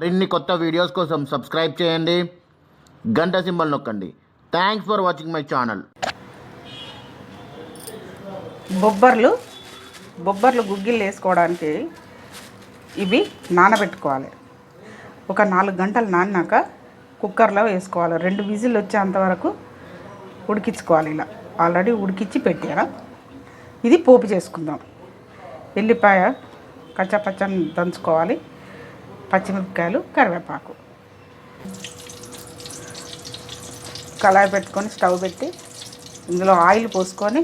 మరిన్ని కొత్త వీడియోస్ కోసం సబ్స్క్రైబ్ చేయండి, గంట సింబల్ నొక్కండి. Thanks for watching my channel. బొబ్బర్లు గుగ్గిళ్ళు వేసుకోవడానికి ఇవి నానబెట్టుకోవాలి. ఒక 4 గంటలు నానినాక కుక్కర్లో వేసుకోవాలి. 2 విజిల్ వచ్చేంతవరకు ఉడికించుకోవాలి. ఇలా ఆల్రెడీ ఉడికించి పెట్టాను. ఇది పోపు చేసుకుందాం. ఎల్లిపాయ కచ్చాపచ్చని దంచుకోవాలి, పచ్చిమిరపకాయలు, కరివేపాకు. కళాయి పెట్టుకొని స్టవ్ పెట్టి ఇందులో ఆయిల్ పోసుకొని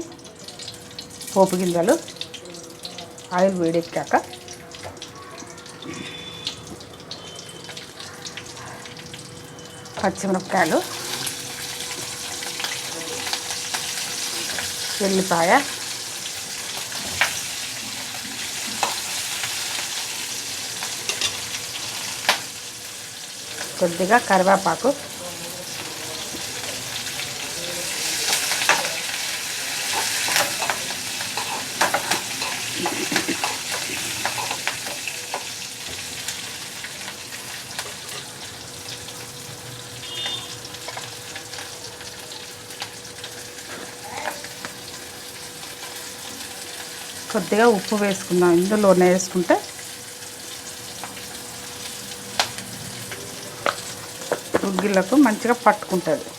పోపు గింజలు, ఆయిల్ వేడెక్కాక పచ్చిమిరపకాయలు, ఎల్లిపాయ, కొద్దిగా కరివేపాకు, కొద్దిగా ఉప్పు వేసుకుందాం. ఇందులోనే వేసుకుంటే గుగ్గిళ్ళకు మంచిగా పట్టుకుంటుంది.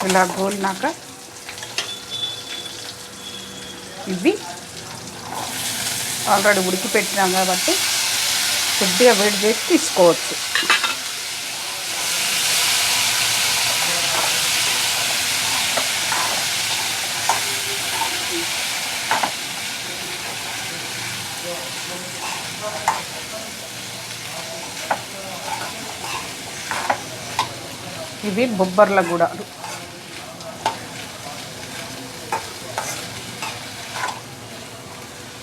ఇలా గోలినాక ఇవి ఆల్రెడీ ఉడికిపెట్టినాం కాబట్టి కొద్దిగా వేడి చేసి తీసుకోవచ్చు. ఇవి బొబ్బర్ల గుడాలు.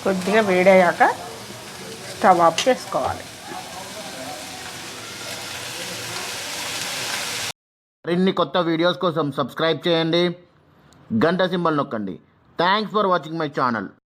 కొద్దిగా వేడయ్యాక స్టవ్ ఆఫ్ చేసుకోవాలి. మరిన్ని కొత్త వీడియోస్ కోసం సబ్స్క్రైబ్ చేయండి, గంట సింబల్ నొక్కండి. Thanks for watching my channel.